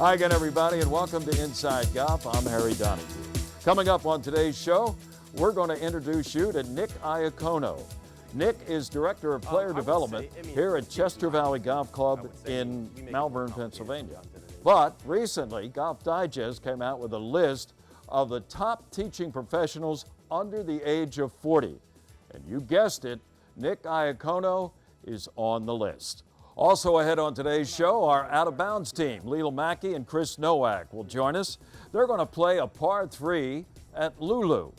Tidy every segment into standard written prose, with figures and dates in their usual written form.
Hi again, everybody, and welcome to Inside Golf. I'm Harry Donahue. Coming up on today's show, we're going to introduce you to Nick Iacono. Nick is Director of Player Development here at Chester Valley Golf Club in Malvern, Pennsylvania. But recently, Golf Digest came out with a list of the top teaching professionals under the age of 40. And you guessed it, Nick Iacono is on the list. Also ahead on today's show, our Out of Bounds team, Lulu Mackey and Chris Nowak, will join us. They're going to play a par 3 at Lulu.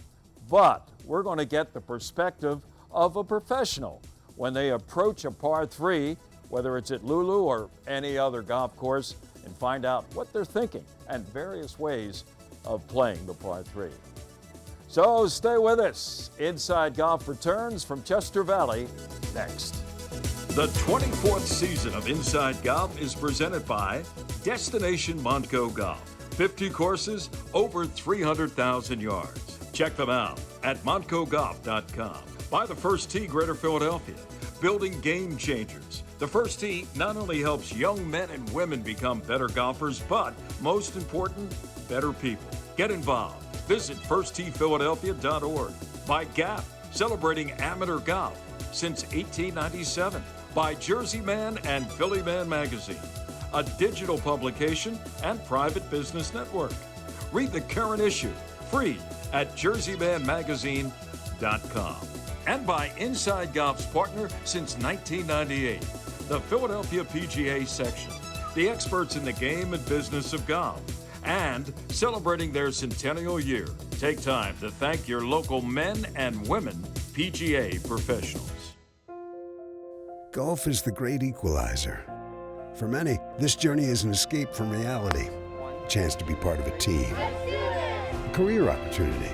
But we're going to get the perspective of a professional when they approach a par 3, whether it's at Lulu or any other golf course, and find out what they're thinking and various ways of playing the par 3. So stay with us. Inside Golf returns from Chester Valley next. The 24th season of Inside Golf is presented by Destination Montco Golf. 50 courses, over 300,000 yards. Check them out at montcogolf.com. By the First Tee Greater Philadelphia, building game changers. The First Tee not only helps young men and women become better golfers, but most important, better people. Get involved. Visit firstteephiladelphia.org. By Gap, celebrating amateur golf since 1897. By Jersey Man and Philly Man Magazine, a digital publication and private business network. Read the current issue, free, at jerseymanmagazine.com. And by Inside Golf's partner since 1998, the Philadelphia PGA section, the experts in the game and business of golf, and celebrating their centennial year. Take time to thank your local men and women PGA professionals. Golf is the great equalizer. For many, this journey is an escape from reality, a chance to be part of a team, a career opportunity.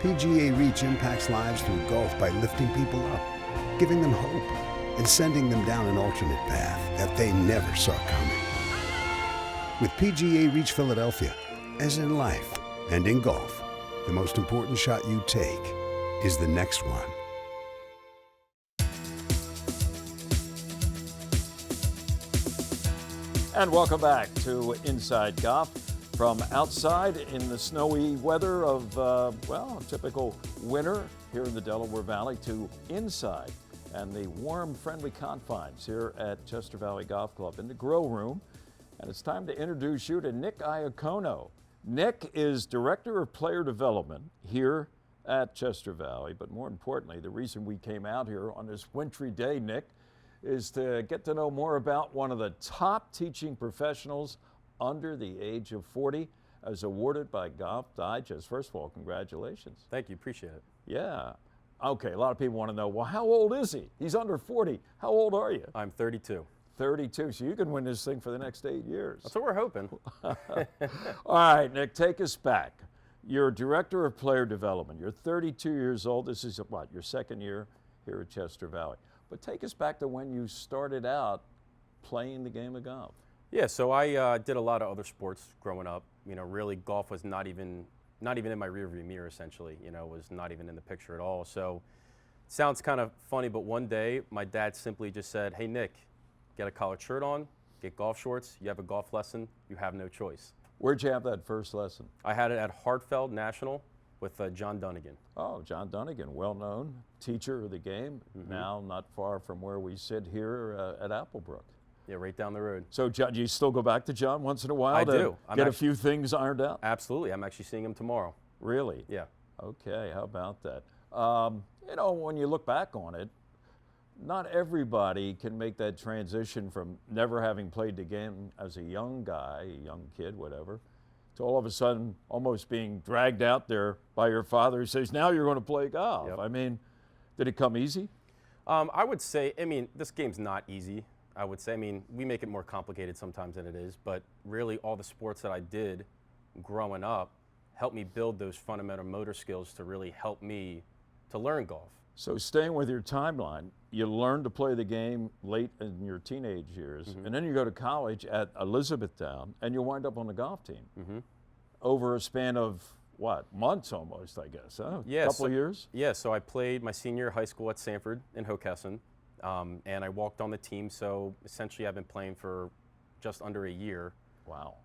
PGA Reach impacts lives through golf by lifting people up, giving them hope, and sending them down an alternate path that they never saw coming. With PGA Reach Philadelphia, as in life and in golf, the most important shot you take is the next one. And welcome back to Inside Golf. From outside in the snowy weather of, typical winter here in the Delaware Valley to inside and the warm, friendly confines here at Chester Valley Golf Club in the grill room. And it's time to introduce you to Nick Iacono. Nick is Director of Player Development here at Chester Valley. But more importantly, the reason we came out here on this wintry day, Nick, is to get to know more about one of the top teaching professionals under the age of 40, as awarded by Golf Digest. First of all, congratulations. Thank you, appreciate it. Yeah. Okay, a lot of people want to know, well, how old is he? He's under 40. How old are you? I'm 32. 32, so you can win this thing for the next 8 years. That's what we're hoping. All right, Nick, take us back. You're Director of Player Development. You're 32 years old. This is what, your second year here at Chester Valley. But take us back to when you started out playing the game of golf. Yeah, so I did a lot of other sports growing up. You know, really golf was not even in my rearview mirror, essentially. You know, was not even in the picture at all. So it sounds kind of funny, but one day my dad simply just said, "Hey, Nick, get a collared shirt on, get golf shorts, you have a golf lesson, you have no choice." Where'd you have that first lesson? I had it at Hartfeld National with John Dunnigan. Oh, John Dunnigan, well-known teacher of the game, now not far from where we sit here at Applebrook. Yeah, right down the road. So, John, do you still go back to John once in a while I to do. get a few things ironed out? Absolutely. I'm actually seeing him tomorrow. Really? Yeah. Okay, how about that? You know, when you look back on it, not everybody can make that transition from never having played the game as a young guy, a young kid, whatever, to all of a sudden almost being dragged out there by your father who says, now you're going to play golf. Yep. I mean, did it come easy? I would say, this game's not easy. I would say, we make it more complicated sometimes than it is, but really all the sports that I did growing up helped me build those fundamental motor skills to really help me to learn golf. So staying with your timeline, you learned to play the game late in your teenage years, and then you go to college at Elizabethtown, and you wind up on the golf team over a span of, what, months almost, I guess, huh? Yeah, a couple of years? Yeah, so I played my senior year of high school at Sanford in Hockessin, and I walked on the team, so essentially I've been playing for just under a year. Wow.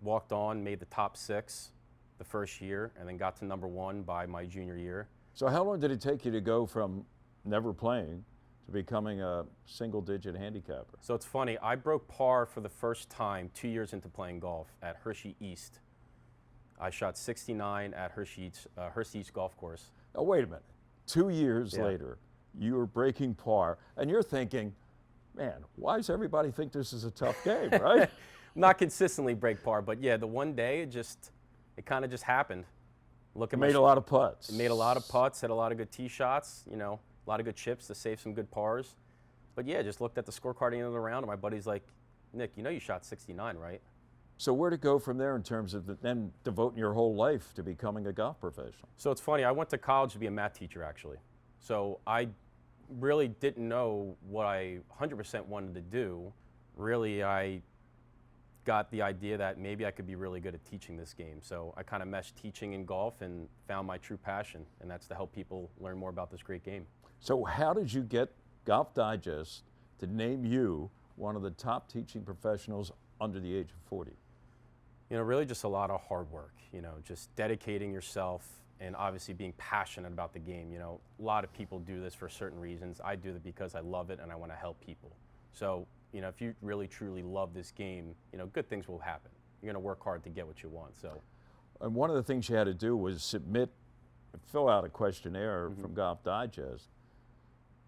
Walked on, made the top 6 the first year, and then got to number 1 by my junior year. So how long did it take you to go from never playing to becoming a single-digit handicapper? So it's funny, I broke par for the first time 2 years into playing golf at Hershey East. I shot 69 at Hershey East Golf Course. Oh, wait a minute. 2 years later, you were breaking par, and you're thinking, man, why does everybody think this is a tough game, right? Not consistently break par, but yeah, the one day it kind of just happened. Look at Made a lot of putts. Made a lot of putts, had a lot of good tee shots, you know, a lot of good chips to save some good pars. But yeah, just looked at the scorecard at the end of the round, and my buddy's like, Nick, you know you shot 69, right? So where'd it go from there in terms of then devoting your whole life to becoming a golf professional? So it's funny, I went to college to be a math teacher, actually. So I really didn't know what I 100% wanted to do. Really, I got the idea that maybe I could be really good at teaching this game. So I kind of meshed teaching and golf and found my true passion, and that's to help people learn more about this great game. So how did you get Golf Digest to name you one of the top teaching professionals under the age of 40? You know, really just a lot of hard work, you know, just dedicating yourself and obviously being passionate about the game. You know, a lot of people do this for certain reasons. I do it because I love it and I want to help people. So, you know, if you really truly love this game, you know, good things will happen. You're going to work hard to get what you want. So, and one of the things you had to do was fill out a questionnaire from Golf Digest.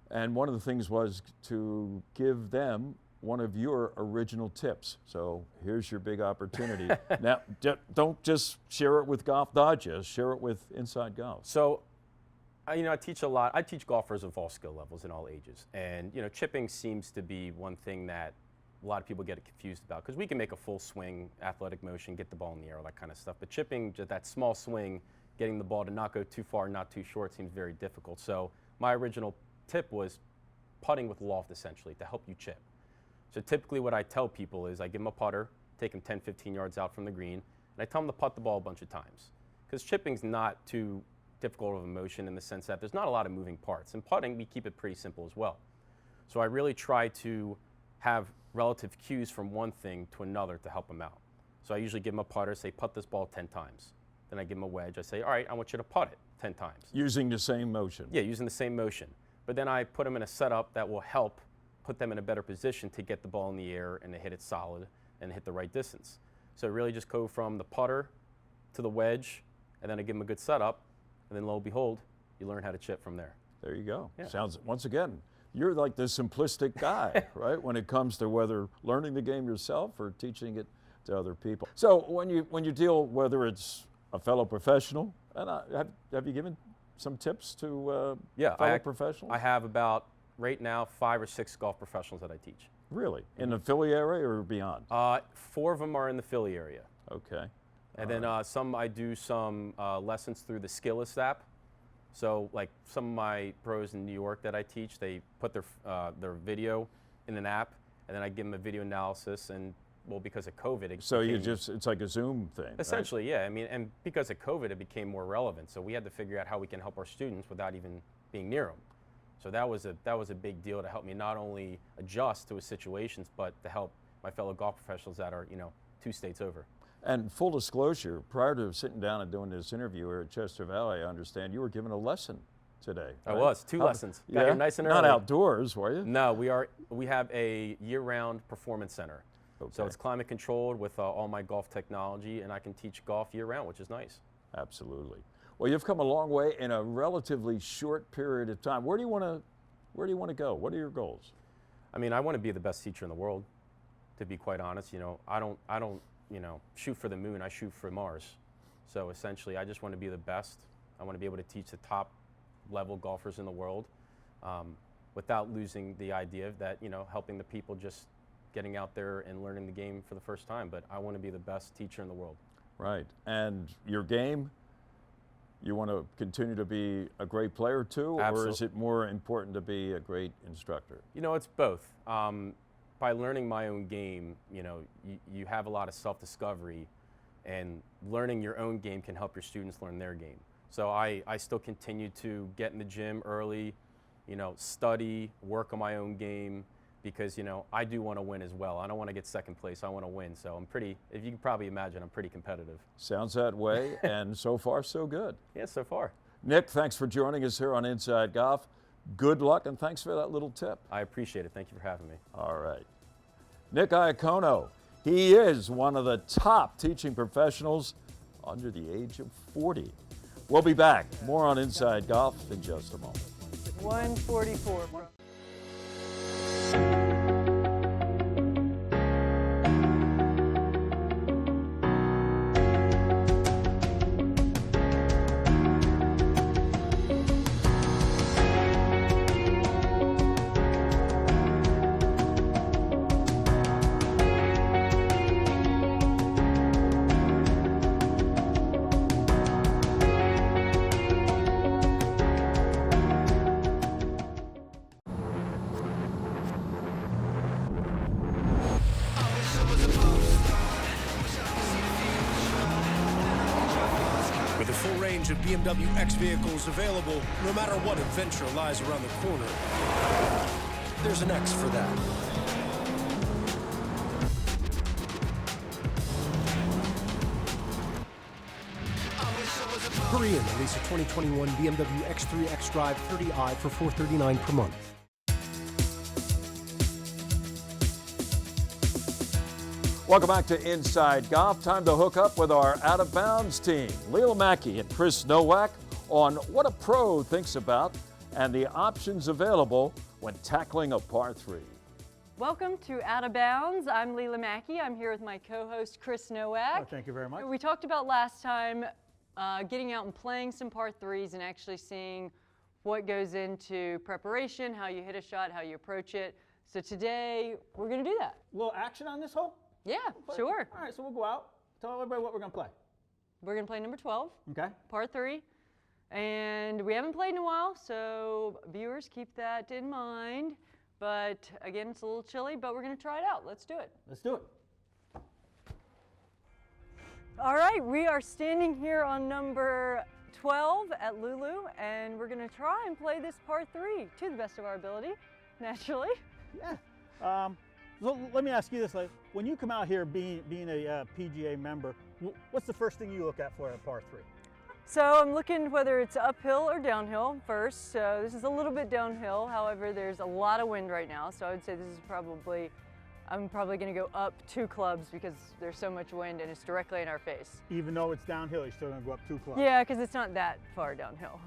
And one of the things was to give them one of your original tips. So here's your big opportunity. Now, don't just share it with Golf Digest, share it with Inside Golf. So, you know, I teach a lot. I teach golfers of all skill levels and all ages. And, you know, chipping seems to be one thing that a lot of people get confused about, because we can make a full swing, athletic motion, get the ball in the air, all that kind of stuff. But chipping, just that small swing, getting the ball to not go too far, not too short, seems very difficult. So my original tip was putting with loft, essentially, to help you chip. So typically what I tell people is I give them a putter, take them 10, 15 yards out from the green, and I tell them to putt the ball a bunch of times. Because chipping's not too difficult of a motion in the sense that there's not a lot of moving parts. And putting, we keep it pretty simple as well. So I really try to have relative cues from one thing to another to help them out. So I usually give them a putter, say putt this ball 10 times. Then I give them a wedge, I say, all right, I want you to putt it 10 times. Using the same motion. Yeah, using the same motion. But then I put them in a setup that will help put them in a better position to get the ball in the air and to hit it solid and hit the right distance. So really just go from the putter to the wedge, and then I give them a good setup, and then lo and behold, you learn how to chip from there. There you go. Yeah. Sounds, once again, you're like the simplistic guy, right? When it comes to whether learning the game yourself or teaching it to other people. So when you deal, whether it's a fellow professional, and have you given some tips to fellow professionals? I have about, right now, 5 or 6 golf professionals that I teach. Really? In the Philly area or beyond? 4 of them are in the Philly area. Okay. And then I do some lessons through the Skillest app. So like some of my pros in New York that I teach, they put their video in an app, and then I give them a video analysis. And well, because of COVID, it's like a Zoom thing. Essentially, right? Yeah. I mean, and because of COVID, it became more relevant. So we had to figure out how we can help our students without even being near them. So that was a big deal to help me not only adjust to his situations, but to help my fellow golf professionals that are, you know, 2 states over. And full disclosure, prior to sitting down and doing this interview here at Chester Valley, I understand you were given a lesson today. I right? was 2 lessons. Got here nice and early. Not outdoors, were you? No, we have a year-round performance center. Okay. So it's climate controlled with all my golf technology, and I can teach golf year-round, which is nice. Absolutely. Well, you've come a long way in a relatively short period of time. Where do you want to go? What are your goals? I mean, I want to be the best teacher in the world, to be quite honest. You know, I don't, you know, shoot for the moon, I shoot for Mars. So essentially, I just want to be the best. I want to be able to teach the top level golfers in the world without losing the idea that, you know, helping the people just getting out there and learning the game for the first time. But I want to be the best teacher in the world. Right. And your game, you want to continue to be a great player too? Absolutely. Or is it more important to be a great instructor? You know, it's both. By learning my own game, you know, you have a lot of self-discovery, and learning your own game can help your students learn their game. So I still continue to get in the gym early, you know, study, work on my own game, because, you know, I do want to win as well. I don't want to get second place. I want to win. So I'm pretty, if you can probably imagine, I'm pretty competitive. Sounds that way, and so far so good. Yeah, so far. Nick, thanks for joining us here on Inside Golf. Good luck, and thanks for that little tip. I appreciate it. Thank you for having me. All right. Nick Iacono, he is one of the top teaching professionals under the age of 40. We'll be back. More on Inside Golf in just a moment. 144. With a full range of BMW X vehicles available, no matter what adventure lies around the corner, there's an X for that. Hurry in and lease a 2021 BMW X3 xDrive 30i for $439 per month. Welcome back to Inside Golf. Time to hook up with our Out of Bounds team, Lulu Mackey and Chris Nowak, on what a pro thinks about and the options available when tackling a par 3. Welcome to Out of Bounds. I'm Leela Mackey. I'm here with my co-host Chris Nowak. Oh, thank you very much. We talked about last time getting out and playing some par 3s and actually seeing what goes into preparation, how you hit a shot, how you approach it. So today we're going to do that. A little action on this hole? Yeah, sure. All right, so we'll go out. Tell everybody what we're going to play. We're going to play number 12, Okay? par 3. And we haven't played in a while, so viewers, keep that in mind. But again, it's a little chilly, but we're going to try it out. Let's do it. Let's do it. All right, we are standing here on number 12 at Lulu, and we're going to try and play this par 3 to the best of our ability, naturally. Yeah. So let me ask you this: like, when you come out here being a PGA member, what's the first thing you look at for a par 3? So I'm looking whether it's uphill or downhill first. So this is a little bit downhill. However, there's a lot of wind right now. So I would say this is I'm probably going to go up 2 clubs because there's so much wind and it's directly in our face. Even though it's downhill, you're still going to go up 2 clubs. Yeah, because it's not that far downhill.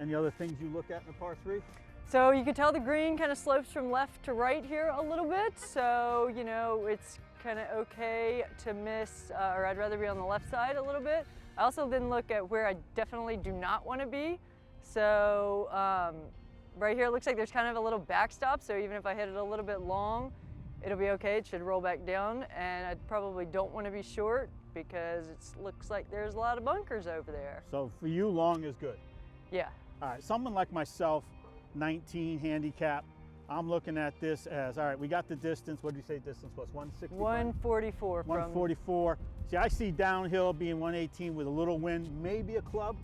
Any other things you look at in a par 3? So you can tell the green kind of slopes from left to right here a little bit. So, you know, it's kind of okay to miss, or I'd rather be on the left side a little bit. I also then look at where I definitely do not want to be. So right here it looks like there's kind of a little backstop. So even if I hit it a little bit long, it'll be okay. It should roll back down. And I probably don't want to be short because it looks like there's a lot of bunkers over there. So for you, long is good. Yeah. All right, someone like myself, 19 handicap, I'm looking at this as, all right, we got the distance. What did you say distance was? 160? 144 from 144. See, I see downhill being 118 with a little wind, maybe a club.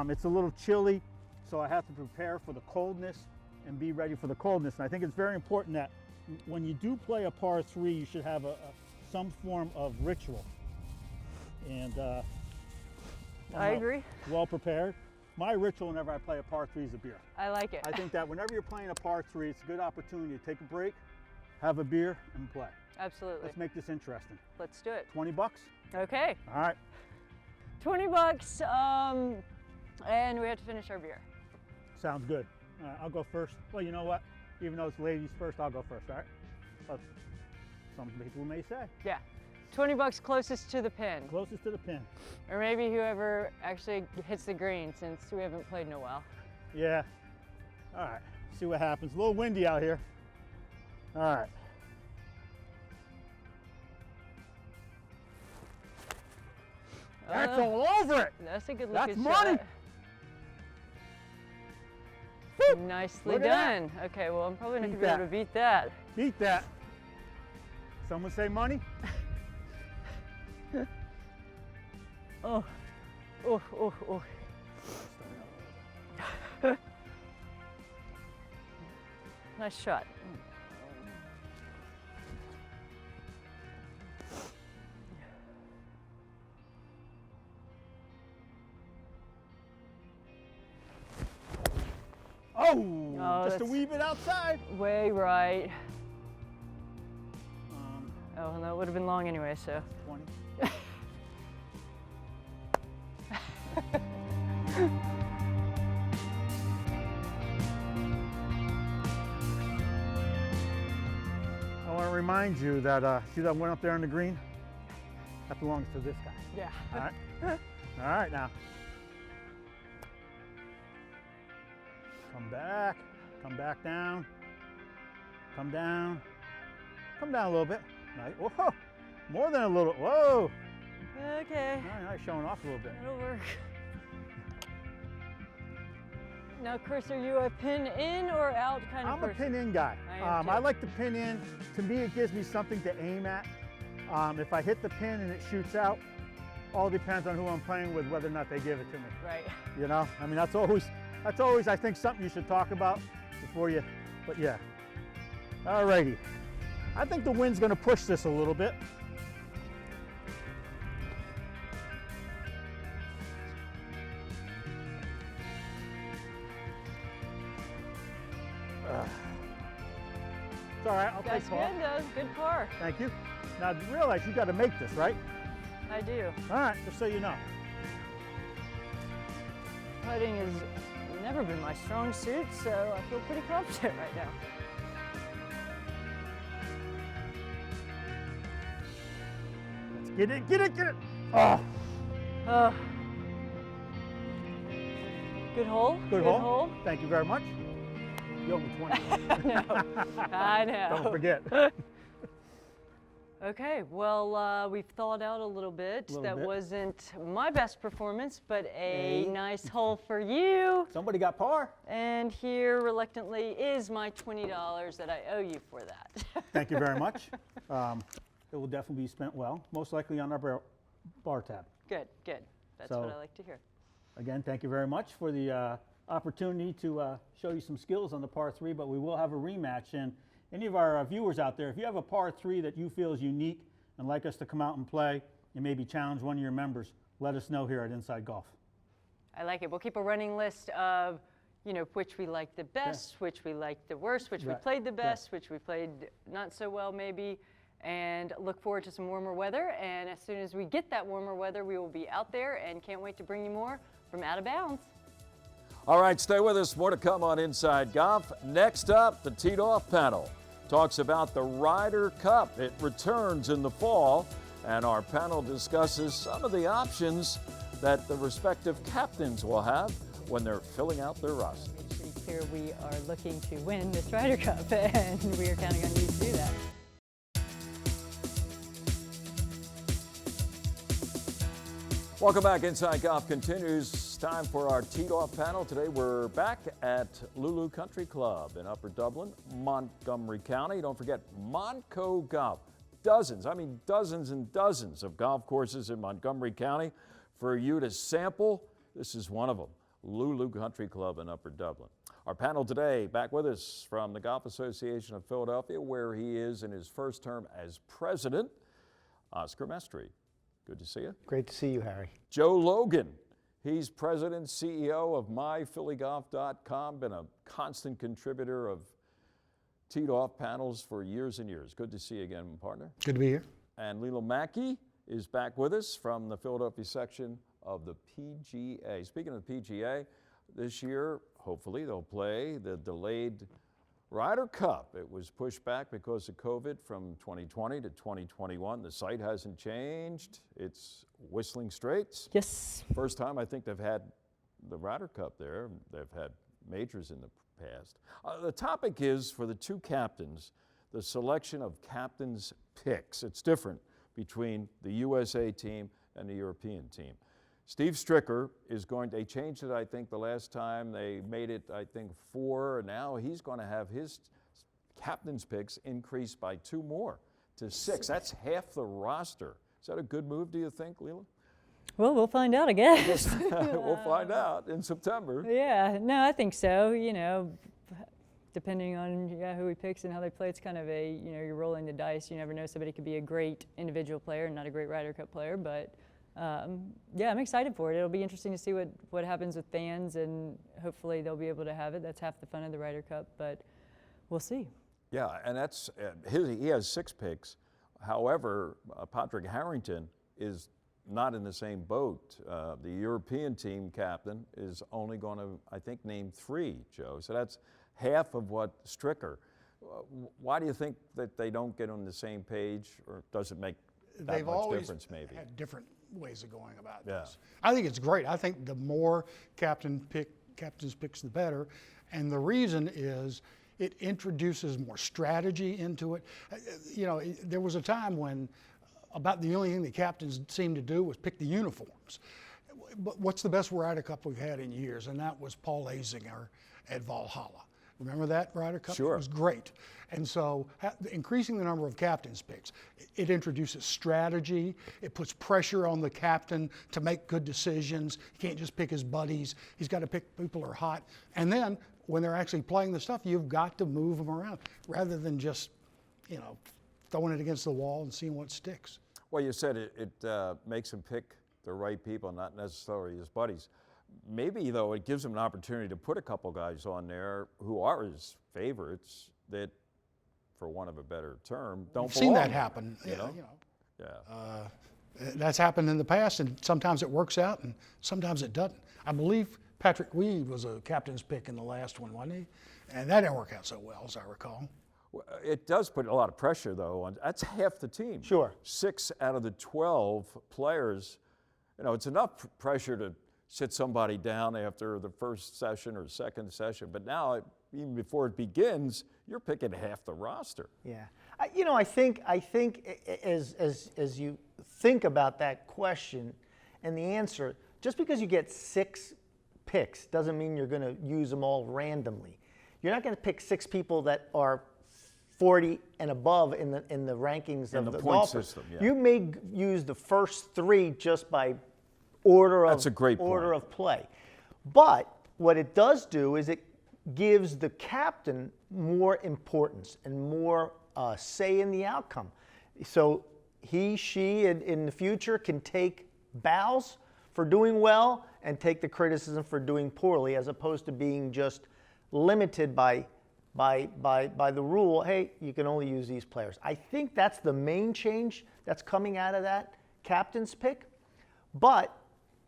It's a little chilly, so I have to prepare for the coldness and be ready for the coldness. And I think it's very important that when you do play a par 3, you should have some form of ritual. And I agree. Well prepared. My ritual whenever I play a par 3 is a beer. I like it. I think that whenever you're playing a par 3, it's a good opportunity to take a break, have a beer, and play. Absolutely. Let's make this interesting. Let's do it. 20 bucks? Okay. All right. 20 bucks, and we have to finish our beer. Sounds good. All right, I'll go first. Well, you know what? Even though it's ladies first, I'll go first, all right? But some people may say. Yeah. 20 bucks closest to the pin. Closest to the pin. Or maybe whoever actually hits the green, since we haven't played in a while. Yeah. All right. See what happens. A little windy out here. All right. That's all over it. That's a good look. That's money. Nicely Look at done. Okay, well, I'm probably not going Beat to be able that. to beat that. Beat that. Someone say money? Oh, oh, oh, oh. Nice shot. Oh, just a that's wee bit outside. way right. Oh, no, it would have been long anyway, so. 20. I want to remind you that, see that one up there on the green? That belongs to this guy. Yeah. All right. All right, now. Come back down, come down a little bit. Nice. Whoa, more than a little, whoa. Okay. All right, showing off a little bit. That'll work. Now, Chris, are you a pin in or out kind of I'm a person? pin in guy. I am too. I like to pin in. To me, it gives me something to aim at. If I hit the pin and it shoots out, all depends on who I'm playing with, whether or not they give it to me. Right. You know, I mean, that's always, I think, something you should talk about before you, but yeah. All righty. I think the wind's gonna push this a little bit. It's all right, I'll That's take par. good, though. Good par. Thank you. Now, realize you gotta make this, right? I do. All right, just so you know. Putting has never been my strong suit, so I feel pretty confident right now. Let's get it, get it, get it. Oh, Good hole. good hole. Thank you very much. You owe me 20. I know. Don't forget. Okay, well, we've thawed out a little bit. That bit. wasn't my best performance, but a nice hole for you. Somebody got par. And here, reluctantly, is my $20 that I owe you for that. Thank you very much. It will definitely be spent well, most likely on our bar tab. Good, good. That's So- what I like to hear. Again, thank you very much for the opportunity to show you some skills on the par 3, but we will have a rematch. And any of our viewers out there, if you have a par 3 that you feel is unique and like us to come out and play and maybe challenge one of your members, let us know here at Inside Golf. I like it. We'll keep a running list of, you know, which we like the best, which we like the worst, which we Right, played the best, which we played not so well maybe, and look forward to some warmer weather. And as soon as we get that warmer weather, we will be out there and can't wait to bring you more from Out of Bounds. All right, stay with us. More to come on Inside Golf. Next up, the Teed Off panel talks about the Ryder Cup. It returns in the fall, and our panel discusses some of the options that the respective captains will have when they're filling out their roster. Pretty clear we are looking to win this Ryder Cup, and we are counting on you to do that. Welcome back. Inside Golf continues. Time for our Teed Off panel. Today we're back at Lulu Country Club in Upper Dublin, Montgomery County. Don't forget Montco Golf. Dozens and dozens of golf courses in Montgomery County for you to sample. This is one of them, Lulu Country Club in Upper Dublin. Our panel today, back with us from the Golf Association of Philadelphia, where he is in his first term as president, Oscar Mestri. Good to see you. Great to see you, Harry. Joe Logan, he's president, CEO of myphillygolf.com, been a constant contributor of teed off panels for years and years. Good to see you again, partner. Good to be here. And Lilo Mackey is back with us from the Philadelphia section of the PGA. Speaking of the PGA, this year, hopefully they'll play the delayed Ryder Cup. It was pushed back because of COVID from 2020 to 2021. The site hasn't changed. It's Whistling Straits. Yes. First time I think they've had the Ryder Cup there. They've had majors in the past. The topic is, for the two captains, the selection of captains' picks. It's different between the USA team and the European team. Steve Stricker is they changed it, I think, the last time. They made it, I think, 4. And now he's going to have his captain's picks increased by 2 more to 6. That's half the roster. Is that a good move, do you think, Leela? Well, we'll find out, I guess. We'll find out in September. Yeah, no, I think so. You know, depending on who he picks and how they play, it's kind of a, you know, you're rolling the dice. You never know. Somebody could be a great individual player and not a great Ryder Cup player, but yeah, I'm excited for it. It'll be interesting to see what happens with fans, and hopefully they'll be able to have it. That's half the fun of the Ryder Cup, but we'll see. Yeah, and that's he has 6 picks. However, Patrick Harrington is not in the same boat. The European team captain is only going to, I think, name 3, Joe. So that's half of what Stricker. Why do you think that they don't get on the same page, or does it make that much difference maybe? They've always had different ways of going about Yeah. this. I think it's great. I think the more captains picks, the better. And the reason is it introduces more strategy into it. You know, there was a time when about the only thing the captains seemed to do was pick the uniforms. But what's the best Ryder Cup we've had in years? And that was Paul Azinger at Valhalla. Remember that Ryder Cup? Sure. It was great. And so increasing the number of captains picks, it introduces strategy. It puts pressure on the captain to make good decisions. He can't just pick his buddies. He's got to pick people who are hot. And then when they're actually playing the stuff, you've got to move them around rather than just, you know, throwing it against the wall and seeing what sticks. Well, you said it makes him pick the right people, not necessarily his buddies. Maybe, though, it gives him an opportunity to put a couple guys on there who are his favorites that, for want of a better term, don't belong. We've seen that happen. You know? Yeah. That's happened in the past, and sometimes it works out, and sometimes it doesn't. I believe Patrick Weed was a captain's pick in the last one, wasn't he? And that didn't work out so well, as I recall. It does put a lot of pressure, though, on that's half the team. Sure. 6 out of the 12 players, you know, it's enough pressure to sit somebody down after the first session or second session, but now, even before it begins, you're picking half the roster. Yeah, you know, I think as you think about that question and the answer, just because you get 6 picks doesn't mean you're going to use them all randomly. You're not going to pick 6 people that are 40 and above in the rankings of the point golfers. system. Yeah. You may use the first 3 just by order That's a great order point. of play. But what it does do is it gives the captain more importance and more say in the outcome. So he, she, in the future can take bows for doing well and take the criticism for doing poorly, as opposed to being just limited by the rule, hey, you can only use these players. I think that's the main change that's coming out of that captain's pick. But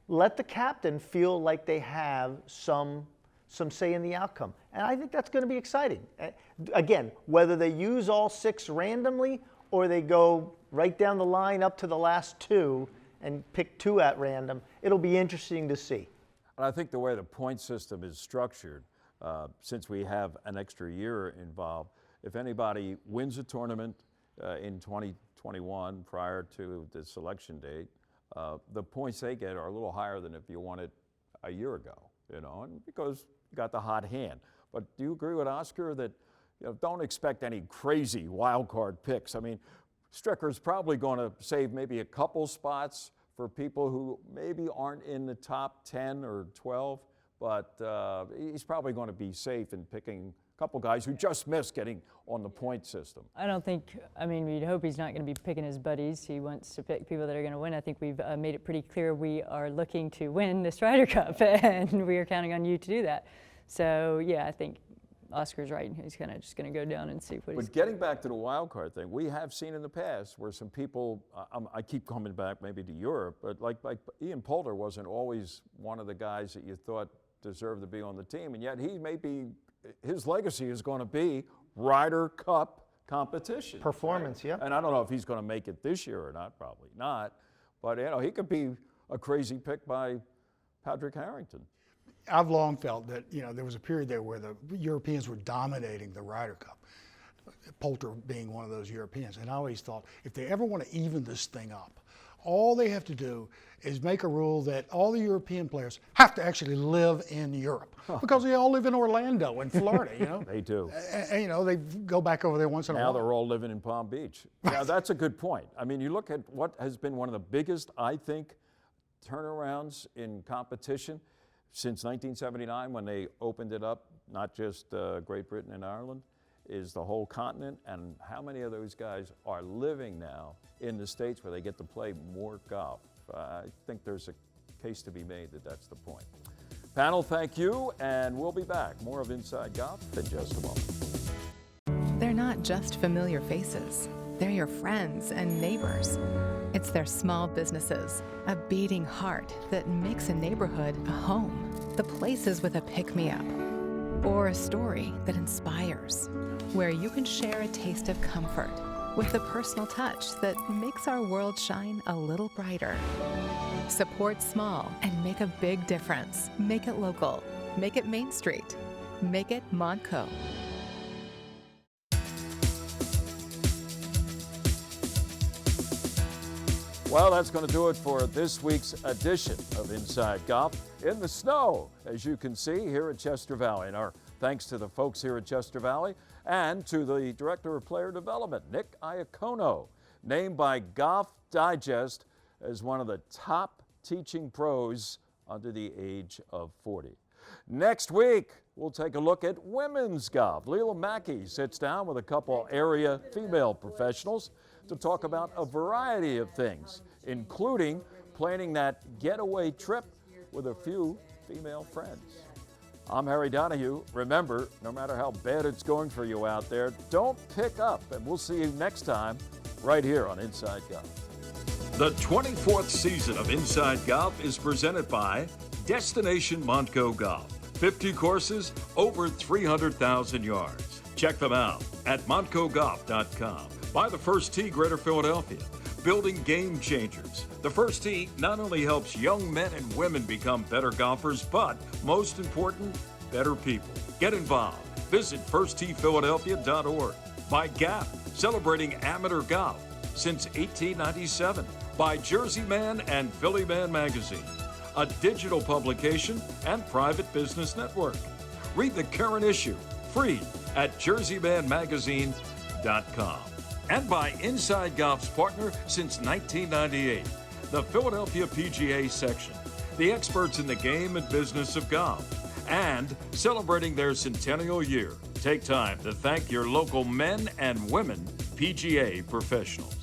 let the captain feel like they have some say in the outcome. And I think that's going to be exciting. Again, whether they use all 6 randomly or they go right down the line up to the last 2 and pick 2 at random, it'll be interesting to see. And I think the way the point system is structured, since we have an extra year involved, if anybody wins a tournament in 2021 prior to the selection date, the points they get are a little higher than if you won it a year ago, you know, and because you got the hot hand. But do you agree with Oscar that, you know, don't expect any crazy wild card picks? I mean, Stricker's probably going to save maybe a couple spots for people who maybe aren't in the top 10 or 12, but he's probably going to be safe in picking a couple guys who just missed getting on the point system. I don't think, I mean, we'd hope he's not going to be picking his buddies. He wants to pick people that are going to win. I think we've made it pretty clear we are looking to win this Ryder Cup, and we are counting on you to do that. So, yeah, I think Oscar's right. He's kind of just going to go down and see what he's. But getting back to the wild card thing, we have seen in the past where some people, I keep coming back maybe to Europe, but like Ian Poulter wasn't always one of the guys that you thought deserved to be on the team, and yet he may be, his legacy is going to be Ryder Cup competition. Performance, yeah. And I don't know if he's going to make it this year or not, probably not, but you know, he could be a crazy pick by Patrick Harrington. I've long felt that, you know, there was a period there where the Europeans were dominating the Ryder Cup, Poulter being one of those Europeans. And I always thought, if they ever want to even this thing up, all they have to do is make a rule that all the European players have to actually live in Europe, because they all live in Orlando and Florida, you know. They do. And, you know, they go back over there once in a while. Now they're all living in Palm Beach. Now that's a good point. I mean, you look at what has been one of the biggest, I think, turnarounds in competition since 1979 when they opened it up, not just Great Britain and Ireland, is the whole continent, and how many of those guys are living now in the States where they get to play more golf. I think there's a case to be made that that's the point. Panel, thank you, and we'll be back. More of Inside Golf in just a moment. They're not just familiar faces. They're your friends and neighbors. It's their small businesses, a beating heart that makes a neighborhood a home. The places with a pick-me-up or a story that inspires, where you can share a taste of comfort with the personal touch that makes our world shine a little brighter. Support small and make a big difference. Make it local. Make it Main Street. Make it Montco. Well, that's going to do it for this week's edition of Inside Golf in the snow, as you can see here at Chester Valley. And our thanks to the folks here at Chester Valley and to the Director of Player Development, Nick Iacono, named by Golf Digest as one of the top teaching pros under the age of 40. Next week, we'll take a look at women's golf. Leila Mackey sits down with a couple area female professionals to talk about a variety of things, including planning that getaway trip with a few female friends. I'm Harry Donahue. Remember, no matter how bad it's going for you out there, don't pick up, and we'll see you next time right here on Inside Golf. The 24th season of Inside Golf is presented by Destination Montco Golf. 50 courses, over 300,000 yards. Check them out at montcogolf.com. By the First Tee, Greater Philadelphia. Building game changers. The First Tee not only helps young men and women become better golfers, but most important, better people. Get involved. Visit firstteephiladelphia.org. By Gap, celebrating amateur golf since 1897. By Jersey Man and Philly Man Magazine, a digital publication and private business network. Read the current issue, free, at jerseymanmagazine.com. And by Inside Golf's partner since 1998, the Philadelphia PGA section, the experts in the game and business of golf, and celebrating their centennial year. Take time to thank your local men and women PGA professionals.